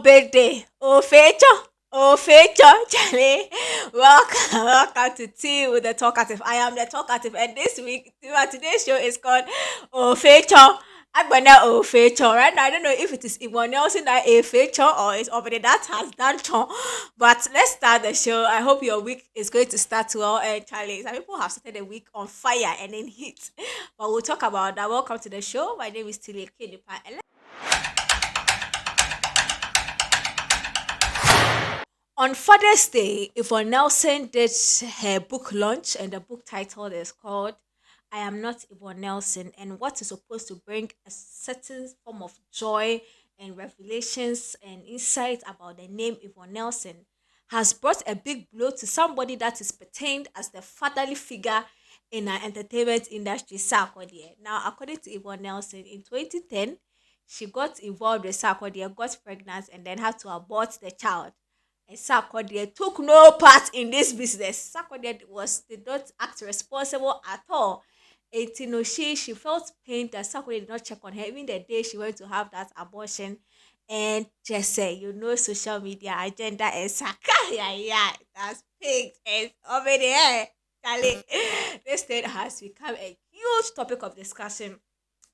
birthday. Oh, feature, Charlie. Welcome to Tea with the Talkative. I am the Talkative, and this week, today's show is called Oh, feature. I'm gonna feature right now. I don't know if it is Yvonne Nelson that a feature or it's already that has done chore. But let's start the show. I hope your week is going to start well. And Charlie, some people have started the week on fire and in heat, but we'll talk about that. Welcome to the show. My name is Tilly Kinipa. On Father's Day, Yvonne Nelson did her book launch, and the book title is called I Am Not Yvonne Nelson, and what is supposed to bring a certain form of joy and revelations and insight about the name Yvonne Nelson has brought a big blow to somebody that is pertained as the fatherly figure in our entertainment industry, Sarkodie. Now, according to Yvonne Nelson, in 2010, she got involved with Sarkodie, got pregnant, and then had to abort the child. And Sarkodie took no part in this business. Sarkodie did not act responsible at all. And she felt pain that Sarkodie did not check on her even the day she went to have that abortion. And just say, social media agenda is yeah, that's picked. It's over there. Charlie. This thing has become a huge topic of discussion.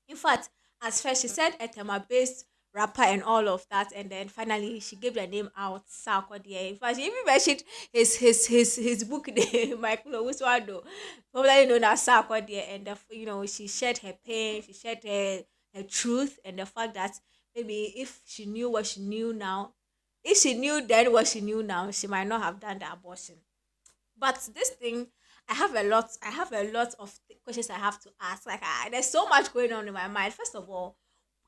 In fact, at first she said a tema-based rapper and all of that, and then finally she gave the name out, Sarkodie. In fact, she even mentioned his book name, Michael Wiswado, probably known as Sarkodie, and she shared her pain, she shared her truth, and the fact that maybe if she knew what she knew now, if she knew then what she knew now, she might not have done the abortion. But this thing, I have a lot of questions I have to ask. Like, there's so much going on in my mind. First of all,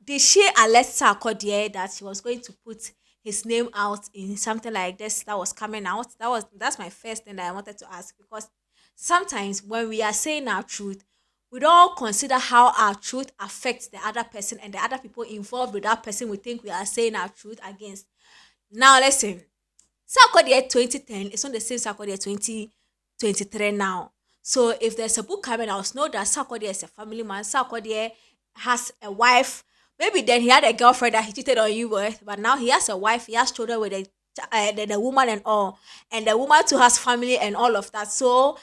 did she alert Sarkodie that she was going to put his name out in something like this that was coming out? That's my first thing that I wanted to ask, because sometimes when we are saying our truth, we don't consider how our truth affects the other person and the other people involved with that person we think we are saying our truth against. Now listen, Sarkodie 2010 is not the same Sarkodie 2023 now. So if there's a book coming out, know that Sarkodie is a family man. Sarkodie has a wife. Maybe then he had a girlfriend that he cheated on you with, but now he has a wife. He has children with the woman and all, and the woman too has family and all of that. So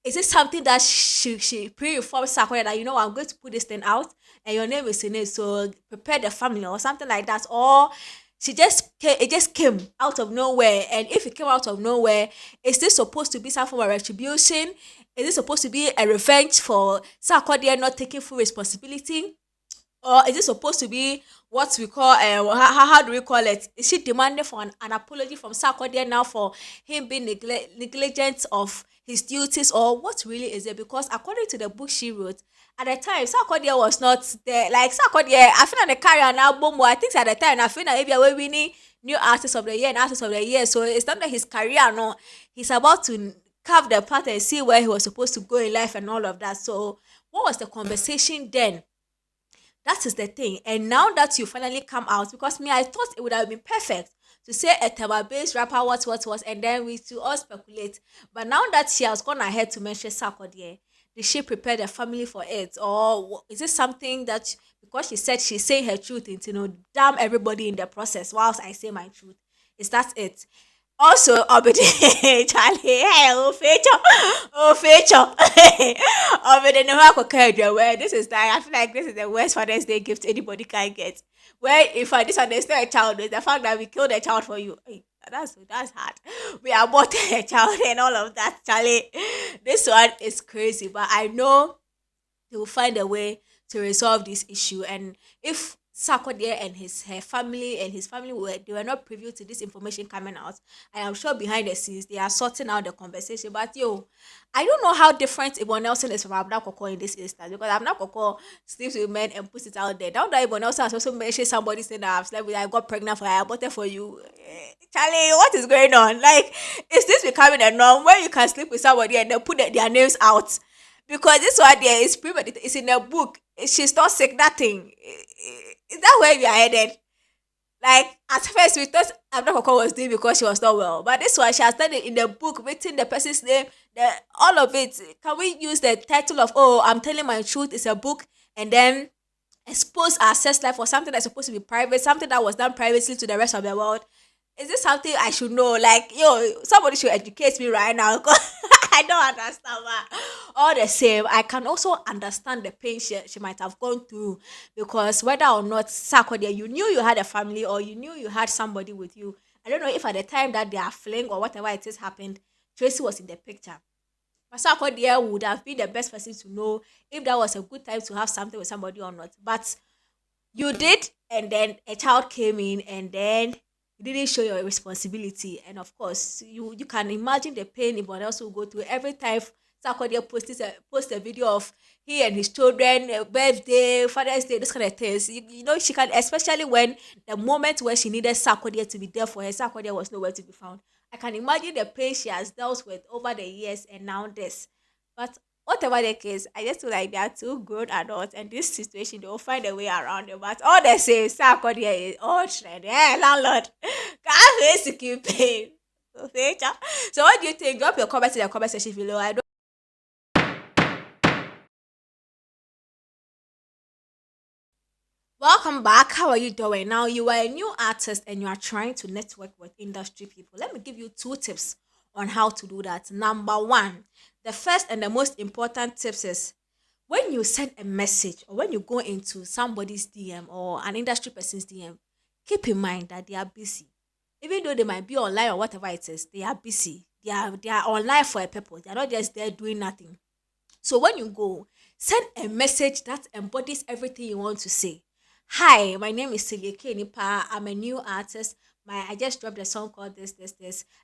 is it something that she pre-informed Sarkodie that I'm going to put this thing out and your name is in it, so prepare the family or something like that, or it just came out of nowhere? And if it came out of nowhere, is this supposed to be some form of retribution? Is it supposed to be a revenge for Sarkodie not taking full responsibility? Or is it supposed to be what we call, how do we call it? Is she demanding for an apology from Sarkodie now for him being negligent of his duties? Or what really is it? Because according to the book she wrote, at the time, Sarkodie was not there. Like, Sarkodie, I feel like the carry an album, I think at the time, I feel like maybe we're winning new artist of the year and artist of the year. So it's not that his career, no. He's about to carve the path and see where he was supposed to go in life and all of that. So what was the conversation then? That is the thing. And now that you finally come out, because me, I thought it would have been perfect to say a Taba-based rapper, what, and then we to all speculate. But now that she has gone ahead to mention Sarkodie, did she prepare the family for it? Or is it something that, because she said she's saying her truth, and damn everybody in the process whilst I say my truth? Is that it? Also, Obede, Charlie, hey, feature. Obede, no one could care where this is like. I feel like this is the worst Father's Day gift anybody can get. Where if I disunderstand a child, is the fact that we killed a child for you. Hey, that's hard. We aborted a child and all of that, Charlie. This one is crazy, but I know he will find a way to resolve this issue. And if Sarkodie and his family were not privy to this information coming out, I am sure behind the scenes they are sorting out the conversation. But I don't know how different Yvonne Nelson is from Abna Koko in this instance, because Abna Koko sleeps with men and puts it out there. Now that Yvonne Nelson has also mentioned somebody saying that I've slept with, I got pregnant for, I aborted for you. Charlie, what is going on? Like, is this becoming a norm where you can sleep with somebody and then put their names out? Because this one there is premeditated. It's in a book. She's not sick, nothing. Is that where we are headed? Like, at first we thought Abna Koko was doing because she was not well. But this one, she has done it in the book, written the person's name, all of it. Can we use the title of, I'm telling my truth, it's a book, and then expose our sex life for something that's supposed to be private, something that was done privately to the rest of the world? Is this something I should know? Like, yo, somebody should educate me right now. 'Cause I don't understand that. All the same, I can also understand the pain she might have gone through, because whether or not Sarkodie, you knew you had a family or you knew you had somebody with you. I don't know if at the time that they are fling or whatever it is happened, Tracy was in the picture. Pastor there would have been the best person to know if that was a good time to have something with somebody or not. But you did, and then a child came in, and then you didn't show your responsibility. And of course, you can imagine the pain Yvonne else will go through every time Sarkodie post a video of he and his children, birthday, Father's Day, those kind of things. You know, she can, especially when the moment where she needed Sarkodie to be there for her, Sarkodie was nowhere to be found. I can imagine the pain she has dealt with over the years, and now this. But whatever the case, I just feel like they are two grown adults, and this situation they will find a way around it. But all they say, Sarkodie is all trend. Yeah, landlord. Can't face to keep paying. Okay, child. So what do you think? Drop your comments in the comment section below. I don't. Welcome back. How are you doing? Now you are a new artist and you are trying to network with industry people. Let me give you two tips on how to do that. Number one, the first and the most important tips is when you send a message or when you go into somebody's DM or an industry person's DM, keep in mind that they are busy. Even though they might be online or whatever it is, they are busy. They are online for a purpose. They are not just there doing nothing. So when you go, send a message that embodies everything you want to say. Hi, my name is Celia Nipa. I'm a new artist. I just dropped a song called this.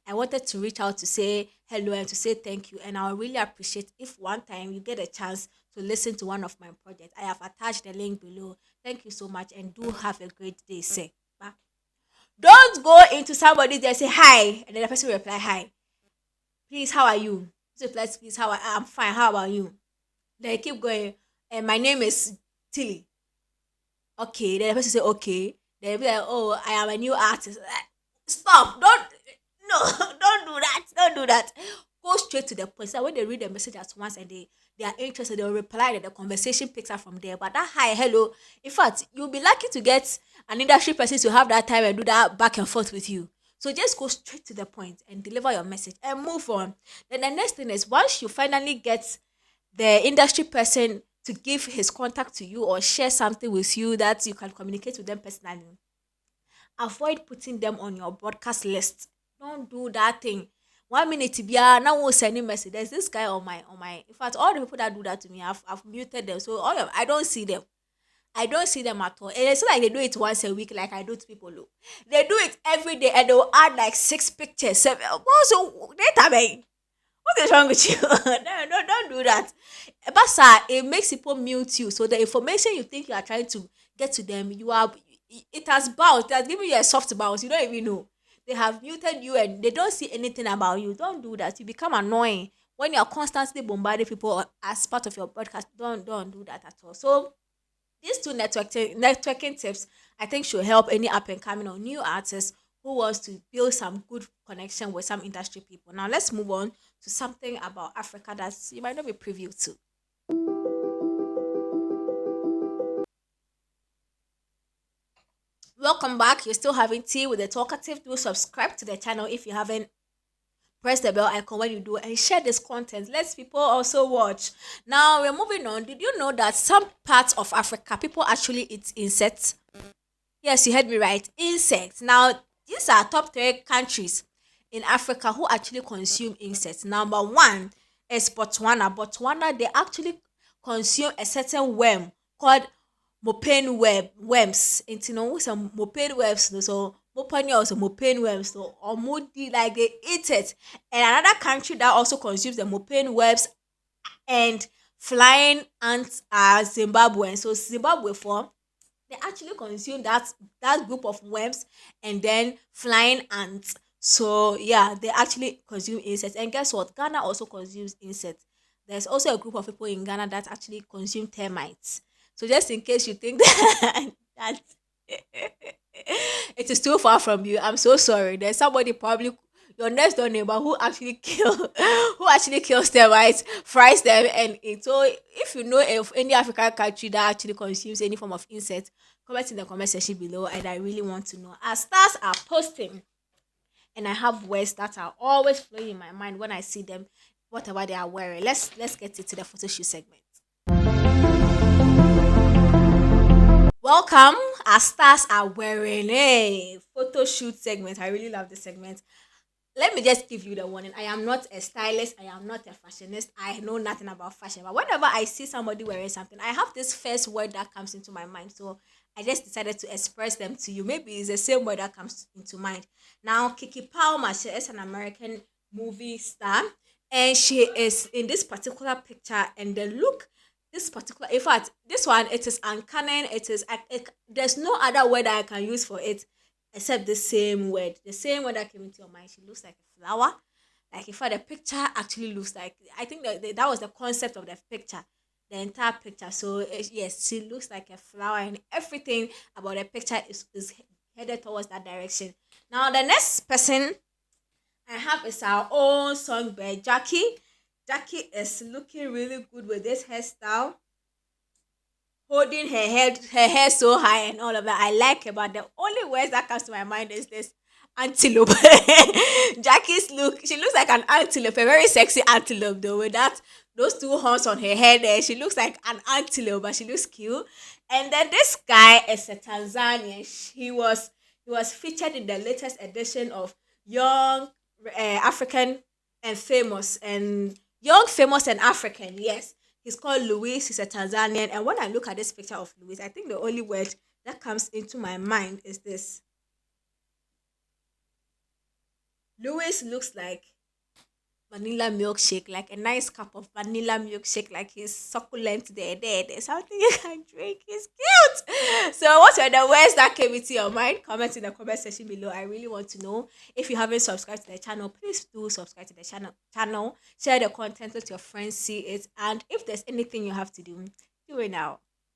I wanted to reach out to say hello and to say thank you. And I would really appreciate if one time you get a chance to listen to one of my projects. I have attached the link below. Thank you so much and do have a great day. Say bye. Don't go into somebody there say hi and then the person will reply hi. Please, how are you? So replies, please, I'm fine. How about you? They keep going. And my name is Tilly. Okay. Then the person say okay. They'll be like, oh, I am a new artist. Stop. Don't no, don't do that. Don't do that. Go straight to the point. So when they read the message at once and they are interested, they'll reply that the conversation picks up from there. But that hi, hello. In fact, you'll be lucky to get an industry person to have that time and do that back and forth with you. So just go straight to the point and deliver your message and move on. Then the next thing is once you finally get the industry person to give his contact to you or share something with you that you can communicate with them personally, avoid putting them on your broadcast list. Don't do that thing. 1 minute to be now won't send a message. There's this guy on my in fact all the people that do that to me, I've muted them. So all of I don't see them. I don't see them at all. And it's not like they do it once a week like I do to people. Look. They do it every day and they'll add like 6 pictures. Seven. Also, data man. What is wrong with you? No, don't do that. But sir, it makes people mute you. So the information you think you are trying to get to them, it has bounced. It has given you a soft bounce. You don't even know. They have muted you and they don't see anything about you. Don't do that. You become annoying when you are constantly bombarding people as part of your broadcast. Don't do that at all. So these two networking tips I think should help any up and coming or new artist who wants to build some good connection with some industry people. Now let's move on to something about Africa that you might not be privy to. Welcome back. You're still having tea with the talkative. Do subscribe to the channel if you haven't. Press the bell icon when you do and share this content. Let people also watch. Now we're moving on. Did you know that some parts of Africa people actually eat insects? Yes, you heard me right. Insects. Now, these are top three countries in Africa who actually consume insects. Number one is Botswana. Botswana, they actually consume a certain worm called mopane worms. And you know, some mopane worms. So, mopane also mopane worms. So, or moody, like they eat it. And another country that also consumes the mopane worms and flying ants are Zimbabwe. So, Zimbabwe for they actually consume that group of worms and then flying ants. So yeah, they actually consume insects. And guess what? Ghana also consumes insects. There's also a group of people in Ghana that actually consume termites. So just in case you think that it is too far from you, I'm so sorry. There's somebody probably your next door neighbor who actually kill who actually kills them, right? Fries them and eat. So if you know of any African country that actually consumes any form of insect, comment in the comment section below, and I really want to know. As stars are posting, and I have words that are always flowing in my mind when I see them, whatever they are wearing. Let's get into the photo shoot segment. Welcome, as stars are wearing a photo shoot segment. I really love this segment. Let me just give you the warning. I am not a stylist. I am not a fashionist. I know nothing about fashion. But whenever I see somebody wearing something, I have this first word that comes into my mind. So I just decided to express them to you. Maybe it's the same word that comes into mind. Now, Kiki Palmer, she is an American movie star. And she is in this particular picture. And the look, this particular, in fact, this one, it is uncanny. There's no other word that I can use for it except the same word. The same word that came into your mind. She looks like a flower. Like in fact, the picture actually looks like, I think that was the concept of the picture, the entire picture. So yes, she looks like a flower, and everything about the picture is headed towards that direction. Now the next person I have is our own songbird, Jackie. Jackie is looking really good with this hairstyle, holding her hair so high and all of that. I like it, but the only words that comes to my mind is this antelope. Jackie's look, she looks like an antelope, a very sexy antelope though, with that those two horns on her head there. She looks like an antelope, but she looks cute. And then this guy is a Tanzanian. He was featured in the latest edition of Young African and Famous, and Young Famous and African. Yes, he's called Luis. He's a Tanzanian. And when I look at this picture of Luis, I think the only word that comes into my mind is this. Luis looks like vanilla milkshake, like a nice cup of vanilla milkshake, like he's succulent there's something you can drink. He's cute. So what were the words that came into your mind? Comment in the comment section below. I really want to know. If you haven't subscribed to the channel, please do subscribe to the channel. Share the content with your friends, see it, and if there's anything you have to do, do it now.